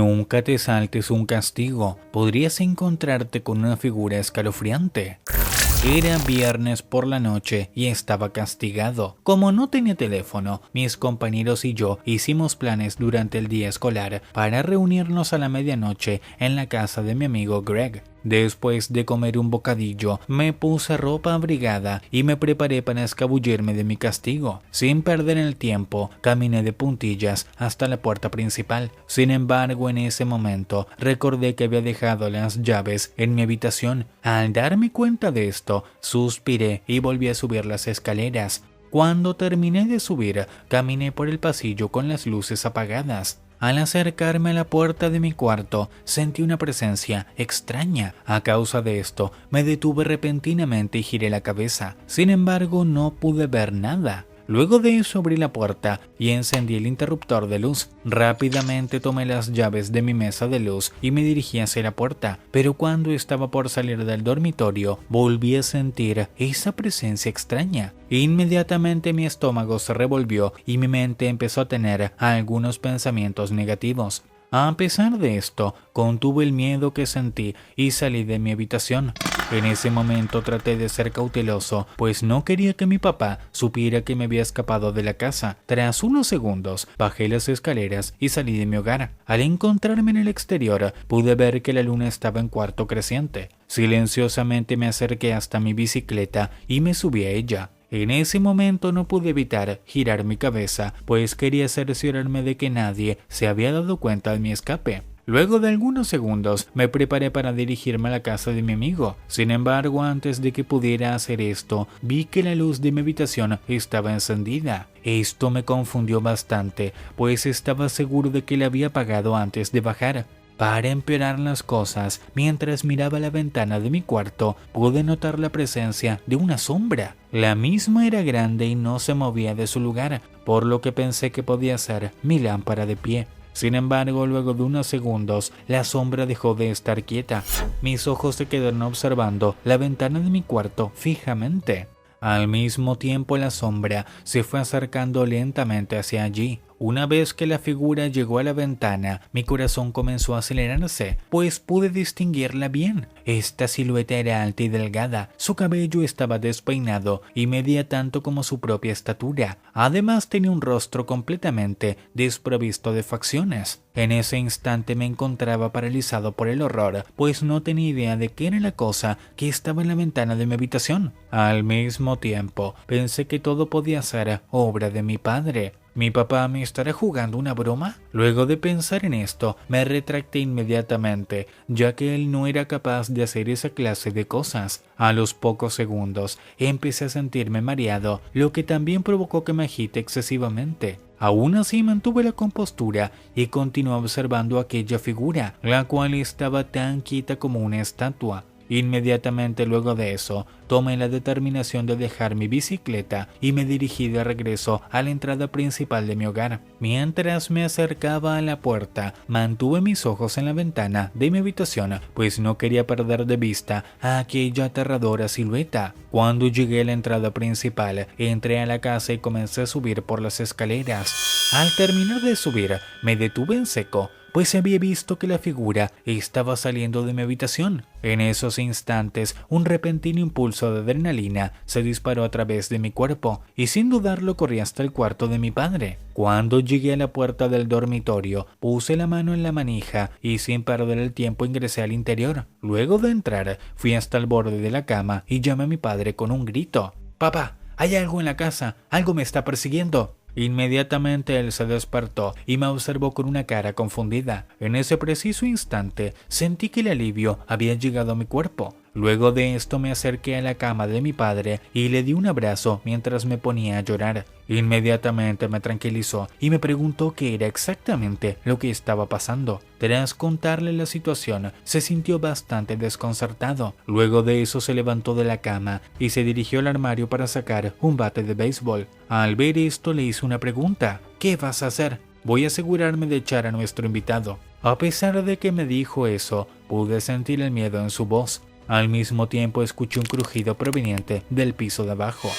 Nunca te saltes un castigo, podrías encontrarte con una figura escalofriante. Era viernes por la noche y estaba castigado. Como no tenía teléfono, mis compañeros y yo hicimos planes durante el día escolar para reunirnos a la medianoche en la casa de mi amigo Greg. Después de comer un bocadillo, me puse ropa abrigada y me preparé para escabullirme de mi castigo. Sin perder el tiempo, caminé de puntillas hasta la puerta principal. Sin embargo, en ese momento, recordé que había dejado las llaves en mi habitación. Al darme cuenta de esto, suspiré y volví a subir las escaleras. Cuando terminé de subir, caminé por el pasillo con las luces apagadas. Al acercarme a la puerta de mi cuarto, sentí una presencia extraña. A causa de esto, me detuve repentinamente y giré la cabeza. Sin embargo, no pude ver nada. Luego de eso abrí la puerta y encendí el interruptor de luz. Rápidamente tomé las llaves de mi mesa de luz y me dirigí hacia la puerta, pero cuando estaba por salir del dormitorio, volví a sentir esa presencia extraña. Inmediatamente mi estómago se revolvió y mi mente empezó a tener algunos pensamientos negativos. A pesar de esto, contuve el miedo que sentí y salí de mi habitación. En ese momento traté de ser cauteloso, pues no quería que mi papá supiera que me había escapado de la casa. Tras unos segundos, bajé las escaleras y salí de mi hogar. Al encontrarme en el exterior, pude ver que la luna estaba en cuarto creciente. Silenciosamente me acerqué hasta mi bicicleta y me subí a ella. En ese momento no pude evitar girar mi cabeza, pues quería cerciorarme de que nadie se había dado cuenta de mi escape. Luego de algunos segundos me preparé para dirigirme a la casa de mi amigo. Sin embargo, antes de que pudiera hacer esto, vi que la luz de mi habitación estaba encendida. Esto me confundió bastante, pues estaba seguro de que la había apagado antes de bajar. Para empeorar las cosas, mientras miraba la ventana de mi cuarto, pude notar la presencia de una sombra. La misma era grande y no se movía de su lugar, por lo que pensé que podía ser mi lámpara de pie. Sin embargo, luego de unos segundos, la sombra dejó de estar quieta. Mis ojos se quedaron observando la ventana de mi cuarto fijamente. Al mismo tiempo, la sombra se fue acercando lentamente hacia allí. Una vez que la figura llegó a la ventana, mi corazón comenzó a acelerarse, pues pude distinguirla bien. Esta silueta era alta y delgada, su cabello estaba despeinado y medía tanto como su propia estatura. Además tenía un rostro completamente desprovisto de facciones. En ese instante me encontraba paralizado por el horror, pues no tenía idea de qué era la cosa que estaba en la ventana de mi habitación. Al mismo tiempo, pensé que todo podía ser obra de mi padre. ¿Mi papá me estará jugando una broma? Luego de pensar en esto, me retracté inmediatamente, ya que él no era capaz de hacer esa clase de cosas. A los pocos segundos, empecé a sentirme mareado, lo que también provocó que me agite excesivamente. Aún así mantuve la compostura y continué observando aquella figura, la cual estaba tan quieta como una estatua. Inmediatamente luego de eso, tomé la determinación de dejar mi bicicleta y me dirigí de regreso a la entrada principal de mi hogar. Mientras me acercaba a la puerta, mantuve mis ojos en la ventana de mi habitación, pues no quería perder de vista a aquella aterradora silueta. Cuando llegué a la entrada principal, entré a la casa y comencé a subir por las escaleras. Al terminar de subir, me detuve en seco, pues había visto que la figura estaba saliendo de mi habitación. En esos instantes, un repentino impulso de adrenalina se disparó a través de mi cuerpo y sin dudarlo corrí hasta el cuarto de mi padre. Cuando llegué a la puerta del dormitorio, puse la mano en la manija y sin perder el tiempo ingresé al interior. Luego de entrar, fui hasta el borde de la cama y llamé a mi padre con un grito. «Papá, hay algo en la casa, algo me está persiguiendo». Inmediatamente él se despertó y me observó con una cara confundida. En ese preciso instante sentí que el alivio había llegado a mi cuerpo. Luego de esto me acerqué a la cama de mi padre y le di un abrazo mientras me ponía a llorar. Inmediatamente me tranquilizó y me preguntó qué era exactamente lo que estaba pasando. Tras contarle la situación, se sintió bastante desconcertado. Luego de eso se levantó de la cama y se dirigió al armario para sacar un bate de béisbol. Al ver esto le hice una pregunta. ¿Qué vas a hacer? Voy a asegurarme de echar a nuestro invitado. A pesar de que me dijo eso, pude sentir el miedo en su voz. Al mismo tiempo escuché un crujido proveniente del piso de abajo.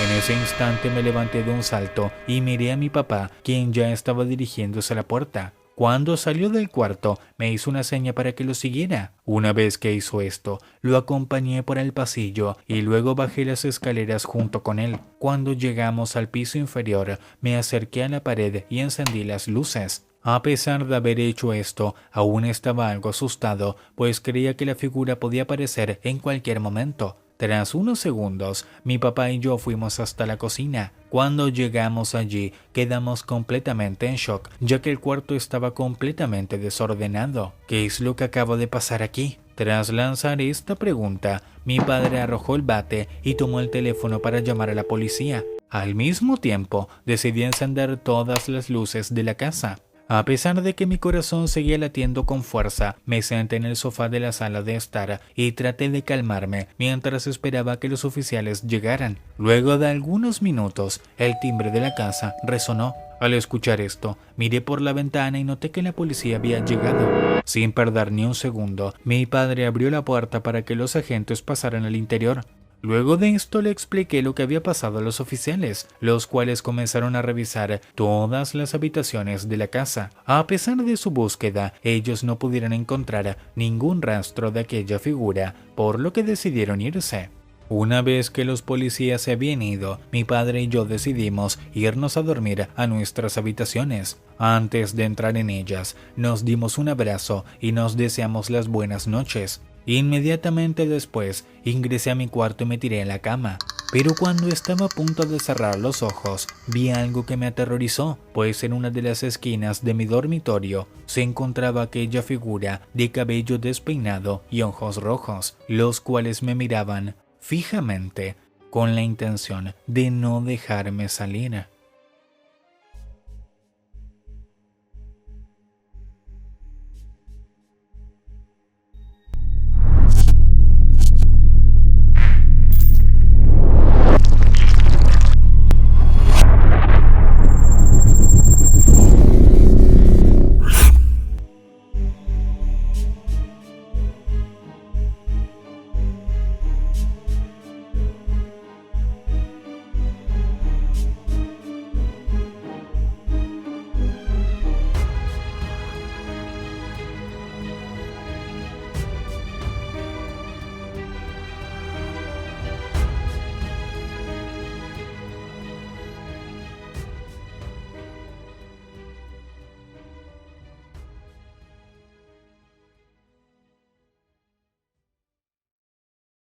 En ese instante me levanté de un salto y miré a mi papá, quien ya estaba dirigiéndose a la puerta. Cuando salió del cuarto, me hizo una seña para que lo siguiera. Una vez que hizo esto, lo acompañé por el pasillo y luego bajé las escaleras junto con él. Cuando llegamos al piso inferior, me acerqué a la pared y encendí las luces. A pesar de haber hecho esto, aún estaba algo asustado, pues creía que la figura podía aparecer en cualquier momento. Tras unos segundos, mi papá y yo fuimos hasta la cocina. Cuando llegamos allí, quedamos completamente en shock, ya que el cuarto estaba completamente desordenado. ¿Qué es lo que acaba de pasar aquí? Tras lanzar esta pregunta, mi padre arrojó el bate y tomó el teléfono para llamar a la policía. Al mismo tiempo, decidí encender todas las luces de la casa. A pesar de que mi corazón seguía latiendo con fuerza, me senté en el sofá de la sala de estar y traté de calmarme mientras esperaba que los oficiales llegaran. Luego de algunos minutos, el timbre de la casa resonó. Al escuchar esto, miré por la ventana y noté que la policía había llegado. Sin perder ni un segundo, mi padre abrió la puerta para que los agentes pasaran al interior. Luego de esto le expliqué lo que había pasado a los oficiales, los cuales comenzaron a revisar todas las habitaciones de la casa. A pesar de su búsqueda, ellos no pudieron encontrar ningún rastro de aquella figura, por lo que decidieron irse. Una vez que los policías se habían ido, mi padre y yo decidimos irnos a dormir a nuestras habitaciones. Antes de entrar en ellas, nos dimos un abrazo y nos deseamos las buenas noches. Inmediatamente después, ingresé a mi cuarto y me tiré en la cama. Pero cuando estaba a punto de cerrar los ojos, vi algo que me aterrorizó, pues en una de las esquinas de mi dormitorio se encontraba aquella figura de cabello despeinado y ojos rojos, los cuales me miraban fijamente con la intención de no dejarme salir.